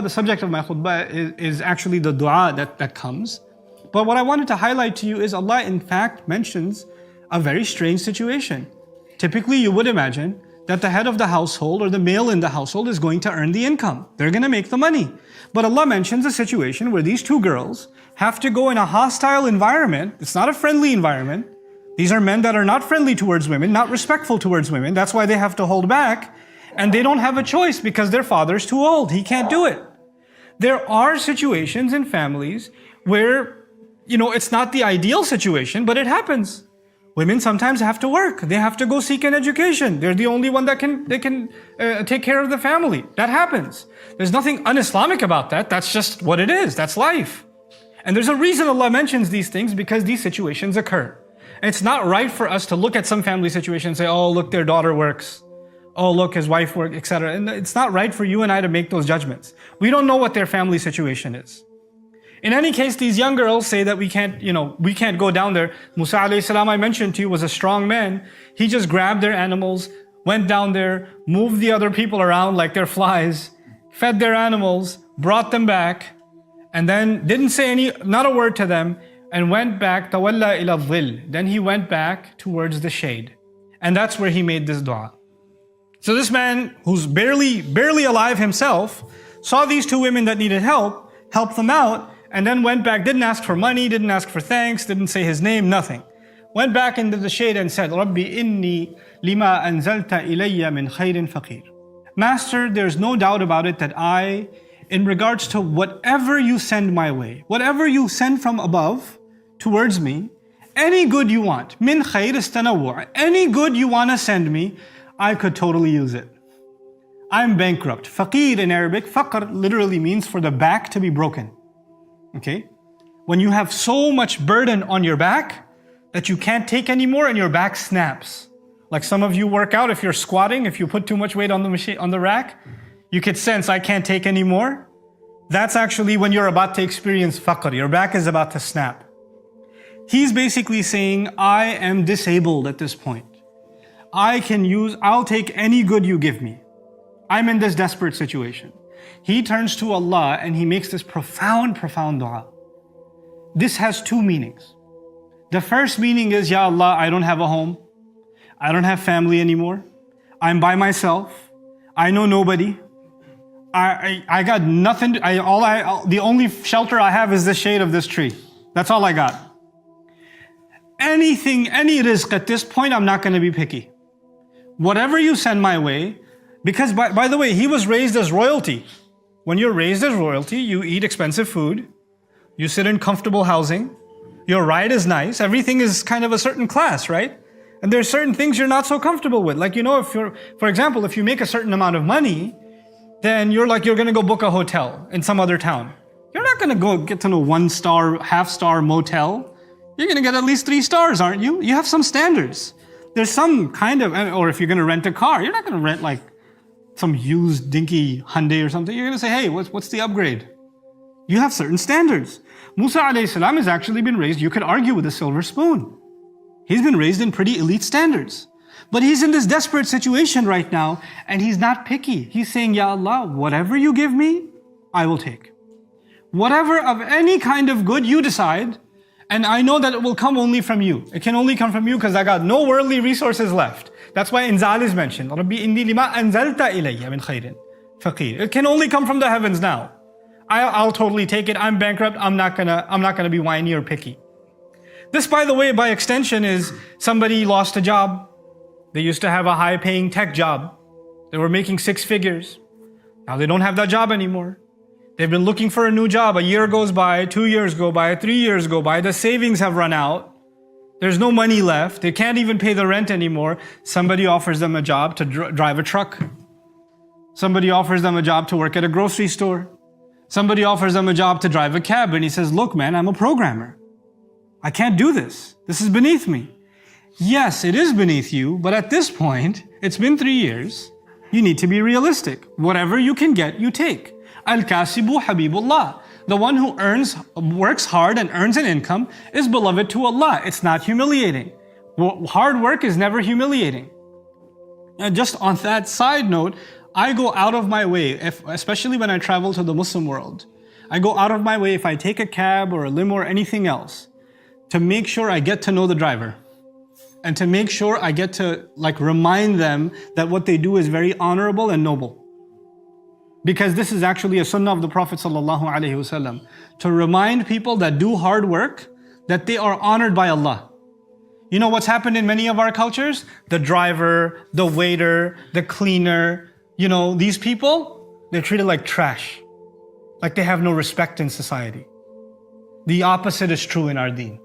The subject of my khutbah is actually the dua that comes. But what I wanted to highlight to you is Allah in fact mentions a very strange situation. Typically you would imagine that the head of the household or the male in the household is going to earn the income. They're going to make the money. But Allah mentions a situation where these two girls have to go in a hostile environment. It's not a friendly environment. These are men that are not friendly towards women, not respectful towards women. That's why they have to hold back. And they don't have a choice because their father's too old. He can't do it. There are situations in families where, it's not the ideal situation, but it happens. Women sometimes have to work. They have to go seek an education. They're the only one that can take care of the family. That happens. There's nothing un-Islamic about that. That's just what it is. That's life. And there's a reason Allah mentions these things, because these situations occur. And it's not right for us to look at some family situation and say, oh, look, their daughter works. Oh, look, his wife works, etc. And it's not right for you and I to make those judgments. We don't know what their family situation is. In any case, these young girls say that we can't go down there. Musa Alaisalam, I mentioned to you, was a strong man. He just grabbed their animals, went down there, moved the other people around like they're flies, fed their animals, brought them back, and then didn't say not a word to them, and went back, tawalla ila dhil. Then he went back towards the shade. And that's where he made this dua. So this man, who's barely alive himself, saw these two women that needed help, helped them out, and then went back, didn't ask for money, didn't ask for thanks, didn't say his name, nothing. Went back into the shade and said, Rabbi, Inni, Lima, Anzalta, Ilayya min Khairin, Faqir. Master, there's no doubt about it that I, in regards to whatever you send my way, whatever you send from above towards me, any good you want, min khair istanawwu', any good you want to send me, I could totally use it. I'm bankrupt. Faqir in Arabic, faqr literally means for the back to be broken. Okay? When you have so much burden on your back that you can't take anymore and your back snaps. Like some of you work out, if you're squatting, if you put too much weight on the machine, on the rack, you could sense, I can't take anymore. That's actually when you're about to experience faqr. Your back is about to snap. He's basically saying, I am disabled at this point. I'll take any good you give me. I'm in this desperate situation. He turns to Allah and he makes this profound dua. This has two meanings. The first meaning is, Ya Allah, I don't have a home. I don't have family anymore. I'm by myself. I know nobody. I got nothing. The only shelter I have is the shade of this tree. That's all I got. Any rizq at this point, I'm not going to be picky. Whatever you send my way, because by the way, he was raised as royalty. When you're raised as royalty, you eat expensive food, you sit in comfortable housing, your ride is nice, everything is kind of a certain class, right? And there's certain things you're not so comfortable with. Like, for example, if you make a certain amount of money, then you're gonna go book a hotel in some other town. You're not gonna go get to a 1-star, half-star motel. You're gonna get at least 3 stars, aren't you? You have some standards. There's some kind of, or if you're going to rent a car, you're not going to rent like some used dinky Hyundai or something. You're going to say, hey, what's the upgrade? You have certain standards. Musa Alaisalam has actually been raised, you could argue, with a silver spoon. He's been raised in pretty elite standards. But he's in this desperate situation right now, and he's not picky. He's saying, Ya Allah, whatever you give me, I will take. Whatever of any kind of good you decide, and I know that it will come only from you. It can only come from you because I got no worldly resources left. That's why inzal is mentioned. Rabbi, Inni, Lima, Anzalta, Ilayya min Khairin, Faqir. It can only come from the heavens now. I'll totally take it. I'm bankrupt. I'm not gonna be whiny or picky. This, by the way, by extension, is somebody lost a job. They used to have a high-paying tech job. They were making 6 figures. Now they don't have that job anymore. They've been looking for a new job. A year goes by, 2 years go by, 3 years go by. The savings have run out. There's no money left. They can't even pay the rent anymore. Somebody offers them a job to drive a truck. Somebody offers them a job to work at a grocery store. Somebody offers them a job to drive a cab. And he says, look, man, I'm a programmer. I can't do this. This is beneath me. Yes, it is beneath you. But at this point, it's been 3 years. You need to be realistic. Whatever you can get, you take. Al-Kasibu Habibullah. The one who works hard and earns an income is beloved to Allah. It's not humiliating. Hard work is never humiliating. And just on that side note, I go out of my way, especially when I travel to the Muslim world, I go out of my way if I take a cab or a limo or anything else to make sure I get to know the driver and to make sure I get to remind them that what they do is very honorable and noble. Because this is actually a sunnah of the Prophet ﷺ, to remind people that do hard work that they are honored by Allah. You know what's happened in many of our cultures? The driver, the waiter, the cleaner, these people, they're treated like trash. Like they have no respect in society. The opposite is true in our deen.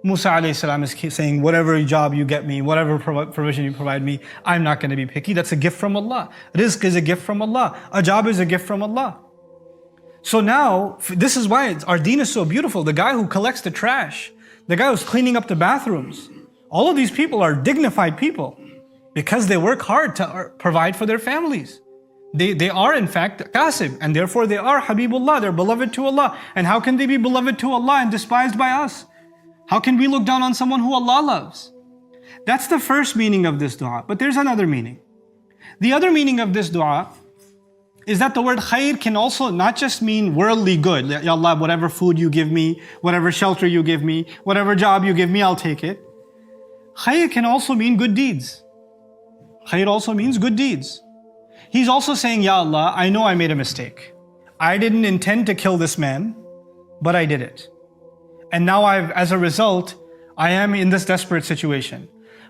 Musa Alaisalam is saying, whatever job you get me, whatever provision you provide me, I'm not going to be picky. That's a gift from Allah. Rizq is a gift from Allah. A job is a gift from Allah. So now, this is why our deen is so beautiful. The guy who collects the trash, the guy who's cleaning up the bathrooms, all of these people are dignified people because they work hard to provide for their families. They are in fact qasib, and therefore they are Habibullah, they're beloved to Allah. And how can they be beloved to Allah and despised by us? How can we look down on someone who Allah loves? That's the first meaning of this dua. But there's another meaning. The other meaning of this dua is that the word khair can also not just mean worldly good. Ya Allah, whatever food you give me, whatever shelter you give me, whatever job you give me, I'll take it. Khair can also mean good deeds. Khair also means good deeds. He's also saying, Ya Allah, I know I made a mistake. I didn't intend to kill this man, but I did it. And now as a result, I am in this desperate situation.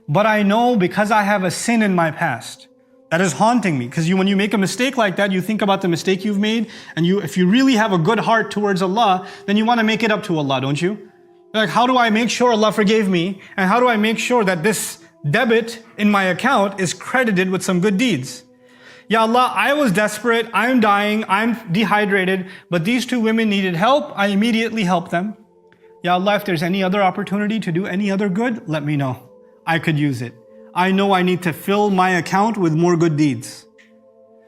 But I know because I have a sin in my past that is haunting me. Because when you make a mistake like that, you think about the mistake you've made. And if you really have a good heart towards Allah, then you want to make it up to Allah, don't you? You're like, how do I make sure Allah forgave me? And how do I make sure that this debit in my account is credited with some good deeds? Ya Allah, I was desperate, I'm dying, I'm dehydrated, but these two women needed help, I immediately helped them. Ya Allah, if there's any other opportunity to do any other good, let me know. I could use it. I know I need to fill my account with more good deeds.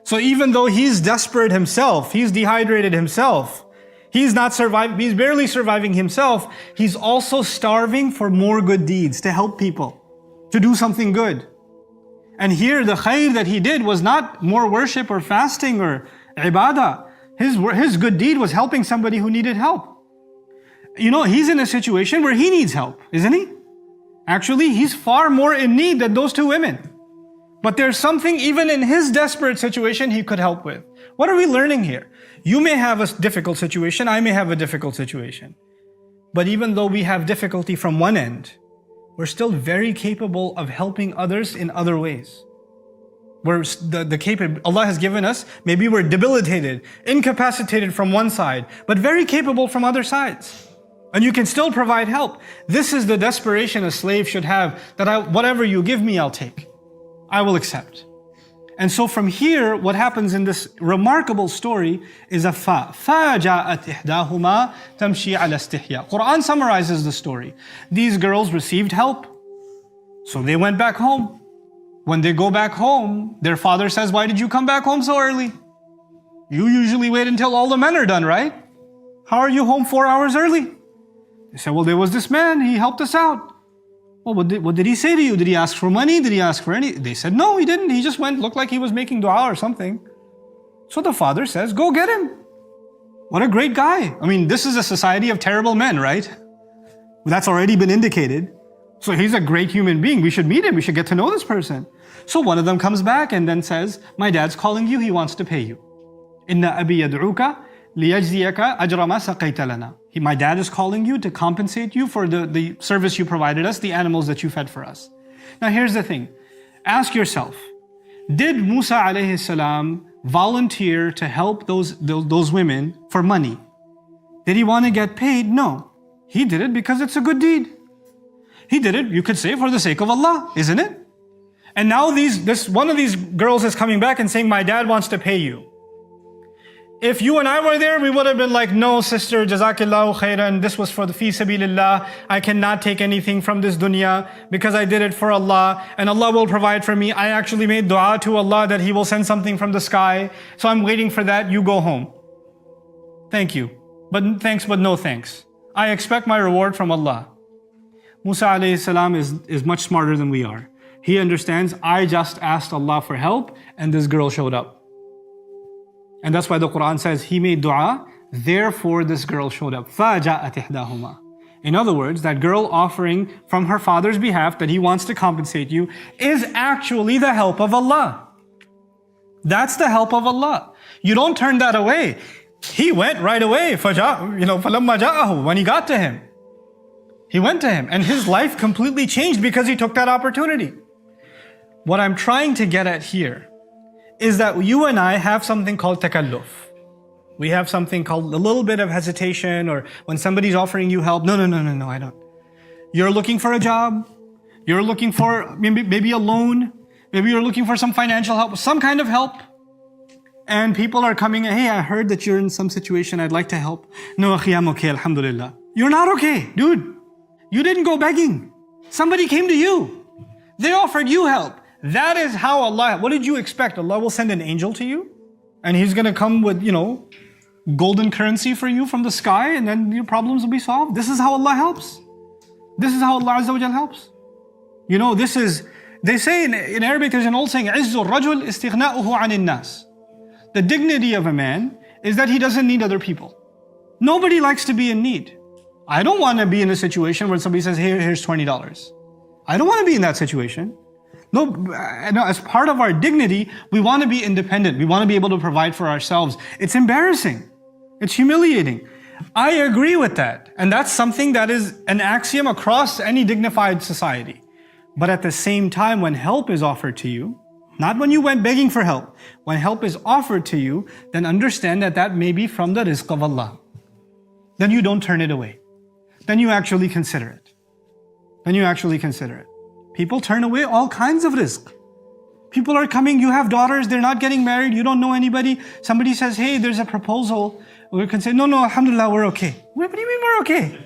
So even though he's desperate himself, he's dehydrated himself, he's barely surviving himself, he's also starving for more good deeds, to help people, to do something good. And here the khair that he did was not more worship or fasting or ibadah. His good deed was helping somebody who needed help. He's in a situation where he needs help, isn't he? Actually, he's far more in need than those two women. But there's something even in his desperate situation he could help with. What are we learning here? You may have a difficult situation, I may have a difficult situation. But even though we have difficulty from one end, we're still very capable of helping others in other ways. Allah has given us, maybe we're debilitated, incapacitated from one side, but very capable from other sides. And you can still provide help. This is the desperation a slave should have, that whatever you give me, I'll take. I will accept. And so from here, what happens in this remarkable story is a fa. فَجَاءَتْ إِحْدَاهُمَا تَمْشِي عَلَى اسْتِحْيَاءٍ. Quran summarizes the story. These girls received help, so they went back home. When they go back home, their father says, why did you come back home so early? You usually wait until all the men are done, right? How are you home 4 hours early? They said, well, there was this man, he helped us out. Well, what did he say to you? Did he ask for money? Did he ask for any? They said, no, he didn't. He just looked like he was making dua or something. So the father says, go get him. What a great guy. I mean, this is a society of terrible men, right? That's already been indicated. So he's a great human being. We should meet him. We should get to know this person. So one of them comes back and then says, my dad's calling you. He wants to pay you. Inna abi yad'uka liyajziyaka ajra ma saqayta lana. My dad is calling you to compensate you for the service you provided us, the animals that you fed for us. Now here's the thing. Ask yourself, did Musa alayhi salam volunteer to help those women for money? Did he want to get paid? No. He did it because it's a good deed. He did it, you could say, for the sake of Allah, isn't it? And now one of these girls is coming back and saying, my dad wants to pay you. If you and I were there, we would have been like, no, sister, Jazakillahu Khairin, this was for the fi sabilillah. I cannot take anything from this dunya because I did it for Allah and Allah will provide for me. I actually made dua to Allah that He will send something from the sky. So I'm waiting for that. You go home. Thank you. But thanks, but no thanks. I expect my reward from Allah. Musa alayhi salam is much smarter than we are. He understands, I just asked Allah for help and this girl showed up. And that's why the Quran says he made dua, therefore this girl showed up. فَجَاءَتْ إِحْدَاهُمَا. In other words, that girl offering from her father's behalf that he wants to compensate you is actually the help of Allah. That's the help of Allah. You don't turn that away. He went right away. فَلَمَّا جَاءَهُ. When he got to him, he went to him, and his life completely changed because he took that opportunity. What I'm trying to get at here is that you and I have something called takalluf. We have something called a little bit of hesitation, or when somebody's offering you help, no, I don't. You're looking for a job, you're looking for maybe a loan, maybe you're looking for some financial help, some kind of help. And people are coming, hey, I heard that you're in some situation, I'd like to help. No, akhi, I'm okay, alhamdulillah. You're not okay, dude. You didn't go begging. Somebody came to you. They offered you help. That is how Allah, what did you expect? Allah will send an angel to you? And He's going to come with, golden currency for you from the sky, and then your problems will be solved. This is how Allah helps. This is how Allah Azza wa Jal helps. This is, they say in Arabic, there's an old saying, عِزُّ الرَّجُلِ اسْتِغْنَاؤُهُ عَنِ النَّاسِ. The dignity of a man is that he doesn't need other people. Nobody likes to be in need. I don't want to be in a situation where somebody says, hey, here's $20. I don't want to be in that situation. No, as part of our dignity, we want to be independent. We want to be able to provide for ourselves. It's embarrassing. It's humiliating. I agree with that. And that's something that is an axiom across any dignified society. But at the same time, when help is offered to you, not when you went begging for help, when help is offered to you, then understand that that may be from the rizq of Allah. Then you don't turn it away. Then you actually consider it. People turn away all kinds of rizq. People are coming, you have daughters, they're not getting married, you don't know anybody. Somebody says, hey, there's a proposal. We can say, no, alhamdulillah, we're okay. What do you mean we're okay?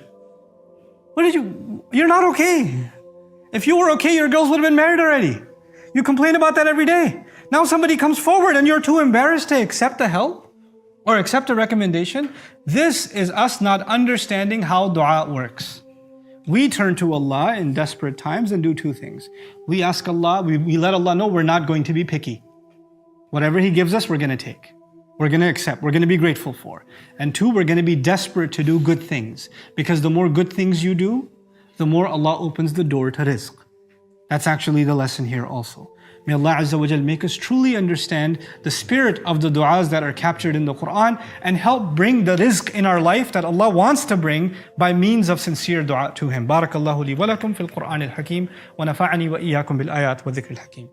You're not okay. If you were okay, your girls would have been married already. You complain about that every day. Now somebody comes forward and you're too embarrassed to accept the help or accept a recommendation. This is us not understanding how dua works. We turn to Allah in desperate times and do two things. We ask Allah, we let Allah know we're not going to be picky. Whatever He gives us, we're going to take. We're going to accept. We're going to be grateful for. And two, we're going to be desperate to do good things. Because the more good things you do, the more Allah opens the door to rizq. That's actually the lesson here also. May Allah Azza wa Jal make us truly understand the spirit of the du'as that are captured in the Quran and help bring the rizq in our life that Allah wants to bring by means of sincere du'a to Him. Barakallahu li wa lakum fil Quran al-Hakim wa nafa'ani wa iyyakum bil ayat wa dhikr al-Hakim.